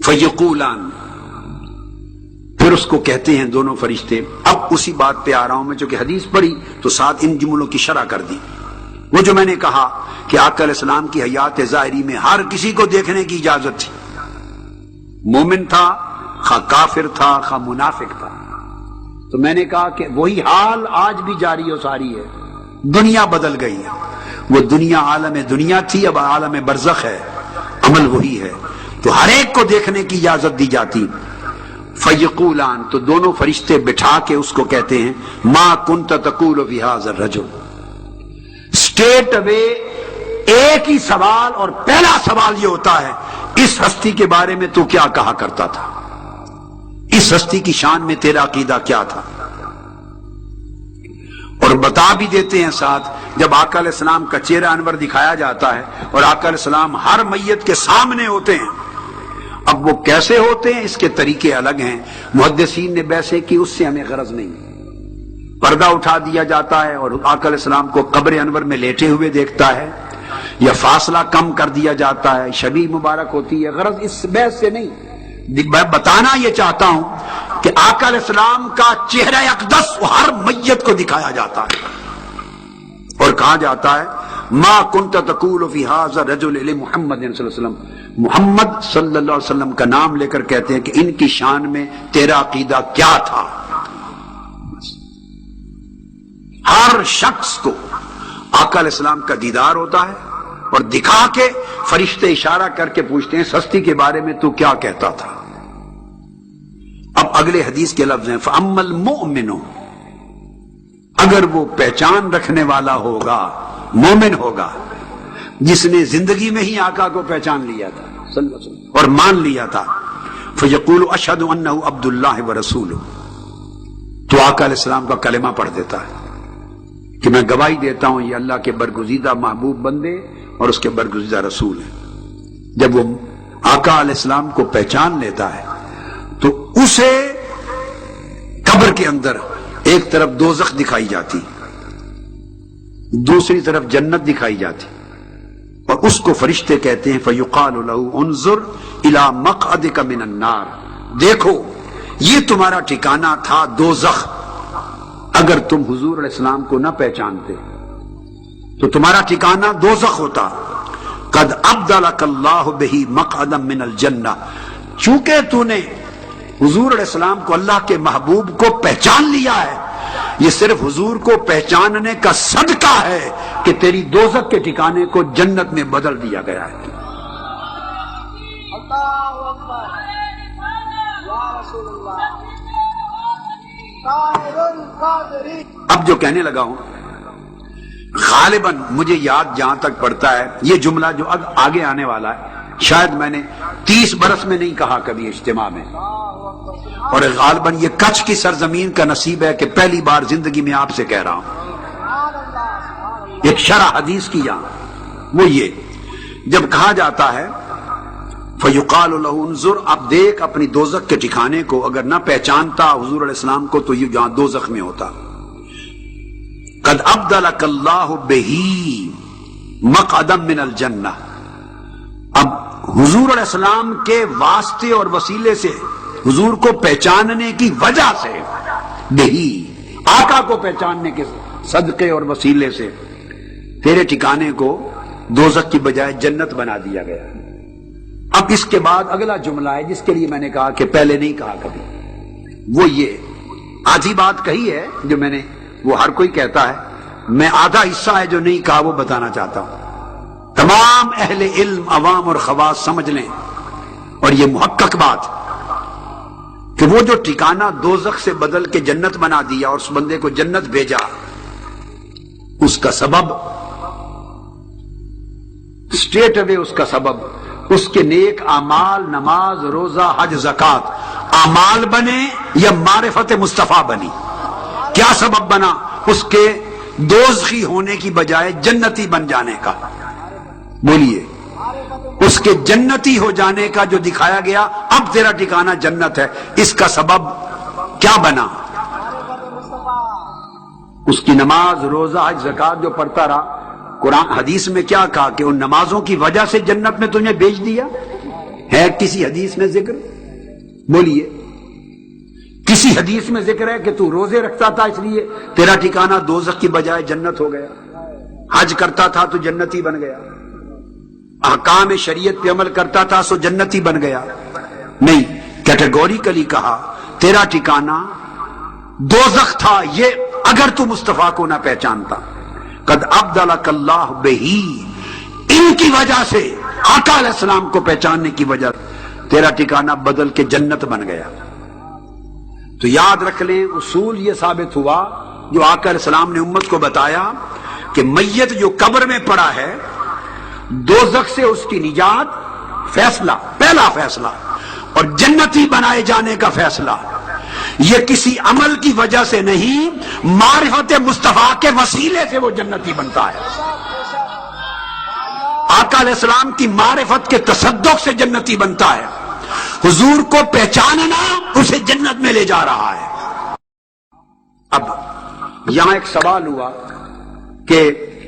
فیقولان، پھر اس کو کہتے ہیں دونوں فرشتے. اب اسی بات پہ آ رہا ہوں میں، چونکہ حدیث پڑھی تو ساتھ ان جملوں کی شرح کر دی. وہ جو میں نے کہا کہ آقا علیہ السلام کی حیات ظاہری میں ہر کسی کو دیکھنے کی اجازت تھی، مومن تھا خواہ کافر تھا خواہ منافق تھا. تو میں نے کہا کہ وہی حال آج بھی جاری و ساری ہے. دنیا بدل گئی ہے، وہ دنیا عالم دنیا تھی، اب عالم برزخ ہے، عمل وہی ہے، تو ہر ایک کو دیکھنے کی اجازت دی جاتی. فیقولان، تو دونوں فرشتے بٹھا کے اس کو کہتے ہیں ما کنت تقول فی ھذا الرجل. اسٹریٹ اوے ایک ہی سوال، اور پہلا سوال یہ ہوتا ہے اس ہستی کے بارے میں تو کیا کہا کرتا تھا، اس ہستی کی شان میں تیرا عقیدہ کیا تھا. اور بتا بھی دیتے ہیں ساتھ، جب آقا علیہ السلام کا چہرہ انور دکھایا جاتا ہے اور آقا علیہ السلام ہر میت کے سامنے ہوتے ہیں. اب وہ کیسے ہوتے ہیں اس کے طریقے الگ ہیں. محدثین نے بحث کی، اس سے ہمیں غرض نہیں. پردہ اٹھا دیا جاتا ہے اور آقا علیہ السلام کو قبر انور میں لیٹے ہوئے دیکھتا ہے، یا فاصلہ کم کر دیا جاتا ہے، شبیہ مبارک ہوتی ہے. غرض اس بحث سے نہیں، میں بتانا یہ چاہتا ہوں کہ آقا علیہ السلام کا چہرہ اقدس ہر میت کو دکھایا جاتا ہے اور کہا جاتا ہے ما کنت تقول فی ھذا الرجل محمد صلی اللہ علیہ وسلم. محمد صلی اللہ علیہ وسلم کا نام لے کر کہتے ہیں کہ ان کی شان میں تیرا عقیدہ کیا تھا. ہر شخص کو آقا علیہ السلام کا دیدار ہوتا ہے اور دکھا کے فرشتے اشارہ کر کے پوچھتے ہیں ہستی کے بارے میں تو کیا کہتا تھا. اب اگلے حدیث کے لفظ ہیں فَأَمَّا الْمُؤْمِنُ، اگر وہ پہچان رکھنے والا ہوگا، مومن ہوگا، جس نے زندگی میں ہی آقا کو پہچان لیا تھا صلی اللہ علیہ وسلم اور مان لیا تھا، فَيَقُولُ أَشْهَدُ أَنَّهُ عَبْدُ اللَّهِ وَرَسُولُهُ، تو آقا علیہ السلام کا کلمہ پڑھ دیتا ہے کہ میں گواہی دیتا ہوں یہ اللہ کے برگزیدہ محبوب بندے اور اس کے برگزیدہ رسول ہیں. جب وہ آقا علیہ السلام کو پہچان لیتا ہے تو اسے قبر کے اندر ایک طرف دوزخ دکھائی جاتی، دوسری طرف جنت دکھائی جاتی، اور اس کو فرشتے کہتے ہیں فَيُقَالُ لَهُ انظر إِلَى مَقْعَدِكَ مِنَ النَّارِ، دیکھو یہ تمہارا ٹھکانہ تھا دوزخ. اگر تم حضور علیہ السلام کو نہ پہچانتے تو تمہارا ٹھکانہ دوزخ ہوتا. قد ابدلک اللہ بہ مقعدا من الجنہ، چونکہ تو نے حضور علیہ السلام کو اللہ کے محبوب کو پہچان لیا ہے، یہ صرف حضور کو پہچاننے کا صدقہ ہے کہ تیری دوزخ کے ٹھکانے کو جنت میں بدل دیا گیا ہے. اللہ اکبر یا رسول اللہ. اب جو کہنے لگا ہوں غالباً مجھے یاد جہاں تک پڑتا ہے یہ جملہ جو آگے آنے والا ہے شاید میں نے 30 برس میں نہیں کہا کبھی اجتماع میں، اور غالباً یہ کچھ کی سرزمین کا نصیب ہے کہ پہلی بار زندگی میں آپ سے کہہ رہا ہوں. ایک شرح حدیث کی یہاں وہ یہ، جب کہا جاتا ہے فَيُقَالُ لَهُ انظر، اب دیکھ اپنی دوزخ کے ٹھکانے کو، اگر نہ پہچانتا حضور علیہ السلام کو تو یہ جہاں دوزخ میں ہوتا. قد ابدلک اللہ بہ مقعدا من الجنہ، اب حضور علیہ السلام کے واسطے اور وسیلے سے، حضور کو پہچاننے کی وجہ سے، بہی آقا کو پہچاننے کے صدقے اور وسیلے سے تیرے ٹھکانے کو دوزخ کی بجائے جنت بنا دیا گیا. اب اس کے بعد اگلا جملہ ہے جس کے لیے میں نے کہا کہ پہلے نہیں کہا کبھی، وہ یہ آدھی بات کہی ہے جو میں نے، وہ ہر کوئی کہتا ہے، میں آدھا حصہ ہے جو نہیں کہا وہ بتانا چاہتا ہوں. تمام اہل علم عوام اور خواص سمجھ لیں، اور یہ محقق بات کہ وہ جو ٹھکانہ دوزخ سے بدل کے جنت بنا دیا اور اس بندے کو جنت بھیجا، اس کا سبب اسٹریٹ اوے، اس کا سبب اس کے نیک اعمال، نماز، روزہ، حج، زکات اعمال بنے یا معرفت مصطفیٰ بنی. کیا سبب بنا؟ اس کے دوزخی ہونے کی بجائے جنتی بن جانے کا. بولیے، اس کے جنتی ہو جانے کا جو دکھایا گیا، اب تیرا ٹھکانہ جنت ہے، اس کا سبب کیا بنا؟ اس کی نماز، روزہ، حج، زکات جو پڑھتا رہا. قرآن حدیث میں کیا کہا کہ ان نمازوں کی وجہ سے جنت میں تمہیں بیچ دیا. ہے کسی حدیث میں ذکر؟ بولیے، کسی حدیث میں ذکر ہے کہ تو روزے رکھتا تھا اس لیے تیرا ٹھکانہ دوزخ کی بجائے جنت ہو گیا؟ حج کرتا تھا تو جنتی بن گیا؟ احکام شریعت پہ عمل کرتا تھا سو جنتی بن گیا؟ نہیں، کیٹیگوریکلی کہا تیرا ٹھکانہ دوزخ تھا، یہ اگر تو مصطفیٰ کو نہ پہچانتا۔ قد ابدلک اللہ بہی، ان کی وجہ سے، آقا علیہ السلام کو پہچاننے کی وجہ تیرا ٹھکانہ بدل کے جنت بن گیا۔ تو یاد رکھ لیں، اصول یہ ثابت ہوا جو آقا علیہ السلام نے امت کو بتایا کہ میت جو قبر میں پڑا ہے، دوزخ سے اس کی نجات فیصلہ، پہلا فیصلہ، اور جنتی بنائے جانے کا فیصلہ یہ کسی عمل کی وجہ سے نہیں، معرفت مصطفیٰ کے وسیلے سے وہ جنتی بنتا ہے۔ آقا علیہ السلام کی معرفت کے تصدق سے جنتی بنتا ہے۔ حضور کو پہچاننا اسے جنت میں لے جا رہا ہے۔ اب یہاں ایک سوال ہوا کہ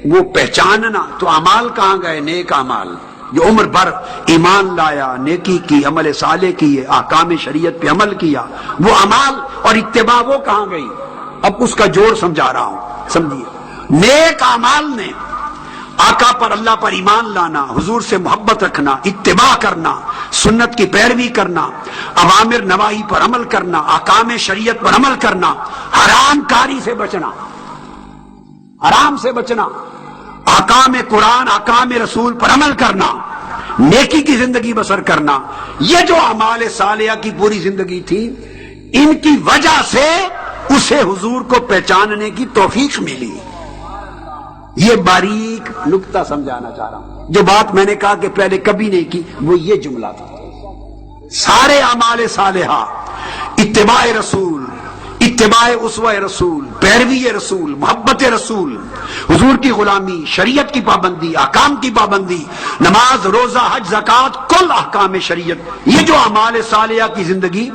وہ پہچاننا تو اعمال کہاں گئے؟ نیک اعمال جو عمر بھر ایمان لایا، نیکی کی، عمل صالح کیے، احکام شریعت پہ عمل کیا، وہ اعمال اور اتباع وہ کہاں گئی؟ اب اس کا جوڑ سمجھا رہا ہوں، سمجھیے۔ نیک اعمال نے آقا پر، اللہ پر ایمان لانا، حضور سے محبت رکھنا، اتباع کرنا، سنت کی پیروی کرنا، اوامر نواہی پر عمل کرنا، احکام شریعت پر عمل کرنا، حرام کاری سے بچنا، حرام سے بچنا، احکام قرآن، احکام رسول پر عمل کرنا، نیکی کی زندگی بسر کرنا، یہ جو اعمال صالحہ کی پوری زندگی تھی، ان کی وجہ سے اسے حضور کو پہچاننے کی توفیق ملی۔ یہ باریک نکتہ سمجھانا چاہ رہا ہوں۔ جو بات میں نے کہا کہ پہلے کبھی نہیں کی، وہ یہ جملہ تھا۔ سارے اعمال صالحہ، اتباع رسول، اتباع اسوہ رسول، پیروی رسول، محبت رسول، حضور کی غلامی، شریعت کی پابندی، احکام کی پابندی، نماز، روزہ، حج، زکوٰۃ، کل احکام شریعت، یہ جو اعمال صالحہ کی زندگی،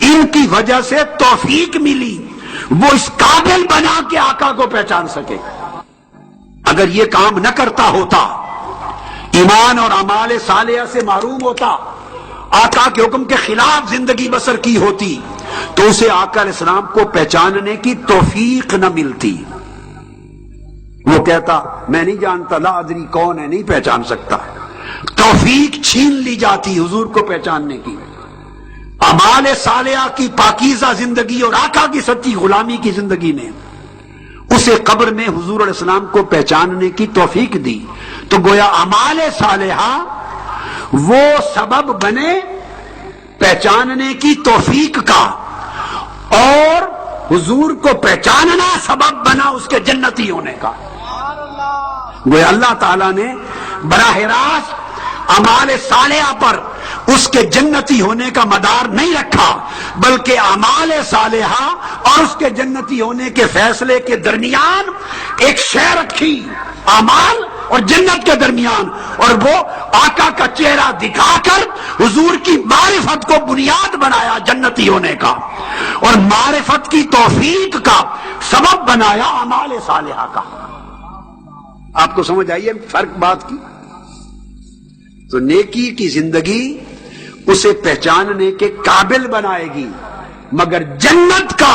ان کی وجہ سے توفیق ملی، وہ اس قابل بنا کہ آقا کو پہچان سکے۔ اگر یہ کام نہ کرتا ہوتا، ایمان اور اعمال صالحہ سے محروم ہوتا، آقا کے حکم کے خلاف زندگی بسر کی ہوتی، تو اسے آقا علیہ السلام کو پہچاننے کی توفیق نہ ملتی۔ وہ کہتا میں نہیں جانتا، لا ادری کون ہے، نہیں پہچان سکتا۔ توفیق چھین لی جاتی حضور کو پہچاننے کی۔ اعمال صالحہ کی پاکیزہ زندگی اور آقا کی سچی غلامی کی زندگی نے اسے قبر میں حضور علیہ السلام کو پہچاننے کی توفیق دی۔ تو گویا اعمال صالحہ وہ سبب بنے پہچاننے کی توفیق کا، اور حضور کو پہچاننا سبب بنا اس کے جنتی ہونے کا۔ گویا اللہ تعالیٰ نے براہ راست اعمال صالحہ پر اس کے جنتی ہونے کا مدار نہیں رکھا، بلکہ اعمال صالحہ اور اس کے جنتی ہونے کے فیصلے کے درمیان ایک شے رکھی، اعمال اور جنت کے درمیان، اور وہ آقا کا چہرہ دکھا کر حضور کی معرفت کو بنیاد بنایا جنتی ہونے کا، اور معرفت کی توفیق کا سبب بنایا اعمال صالحہ کا۔ آپ کو سمجھ آئیے فرق بات کی؟ تو نیکی کی زندگی اسے پہچاننے کے قابل بنائے گی، مگر جنت کا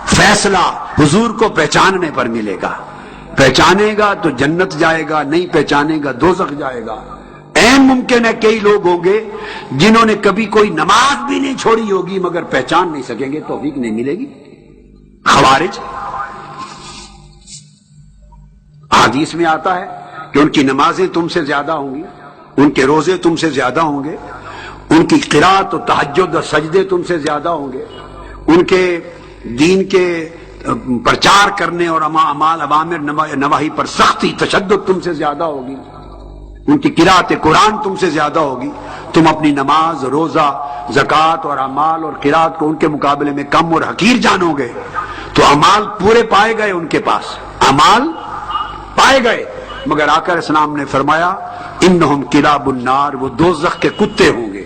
فیصلہ حضور کو پہچاننے پر ملے گا۔ پہچانے گا تو جنت جائے گا، نہیں پہچانے گا دوزخ جائے گا۔ عین ممکن ہے کئی لوگ ہوں گے جنہوں نے کبھی کوئی نماز بھی نہیں چھوڑی ہوگی مگر پہچان نہیں سکیں گے، توفیق نہیں ملے گی۔ خوارج، حدیث میں آتا ہے کہ ان کی نمازیں تم سے زیادہ ہوں گی، ان کے روزے تم سے زیادہ ہوں گے، ان کی قرات و تہجد و سجدے تم سے زیادہ ہوں گے، ان کے دین کے پرچار کرنے اور اعمال اوامر نواہی پر سختی تشدد تم سے زیادہ ہوگی، ان کی قرات قرآن تم سے زیادہ ہوگی۔ تم اپنی نماز، روزہ، زکوٰۃ اور اعمال اور قرات کو ان کے مقابلے میں کم اور حقیر جانو گے، تو اعمال پورے پائے گئے ان کے پاس، اعمال پائے گئے، مگر آقا علیہ السلام نے فرمایا انہم کلاب النار، وہ دوزخ کے کتے ہوں گے۔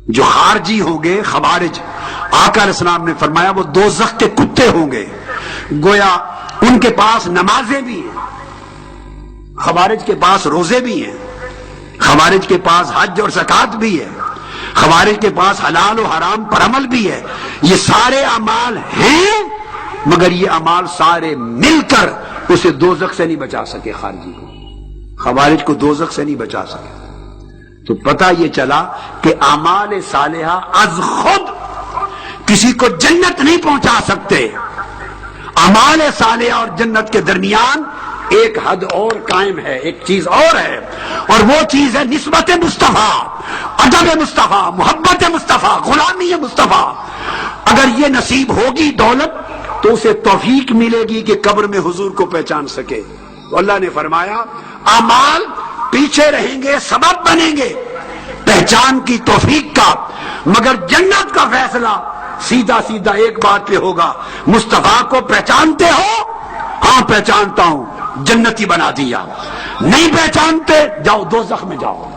جو خارجی ہوں گے، خوارج، آقا علیہ السلام نے فرمایا وہ دوزخ کے کتے ہوں گے۔ گویا ان کے پاس نمازیں بھی ہیں، خوارج کے پاس روزے بھی ہیں، خوارج کے پاس حج اور زکات بھی ہے، خوارج کے پاس حلال و حرام پر عمل بھی ہے، یہ سارے اعمال ہیں، مگر یہ اعمال سارے مل کر اسے دوزخ سے نہیں بچا سکے، خارجی کو، خوارج کو دوزخ سے نہیں بچا سکے۔ تو پتہ یہ چلا کہ اعمال صالحہ از خود کسی کو جنت نہیں پہنچا سکتے، اعمال صالحہ اور جنت کے درمیان ایک حد اور قائم ہے، ایک چیز اور ہے، اور وہ چیز ہے نسبت مصطفیٰ، ادب مصطفیٰ، محبت مصطفیٰ، غلامی مصطفیٰ۔ اگر یہ نصیب ہوگی دولت تو اسے توفیق ملے گی کہ قبر میں حضور کو پہچان سکے۔ تو اللہ نے فرمایا اعمال پیچھے رہیں گے، سبب بنیں گے پہچان کی توفیق کا، مگر جنت کا فیصلہ سیدھا سیدھا ایک بات پہ ہوگا، مصطفیٰ کو پہچانتے ہو؟ ہاں پہچانتا ہوں، جنتی بنا دیا، نہیں پہچانتے جاؤ دوزخ میں جاؤ۔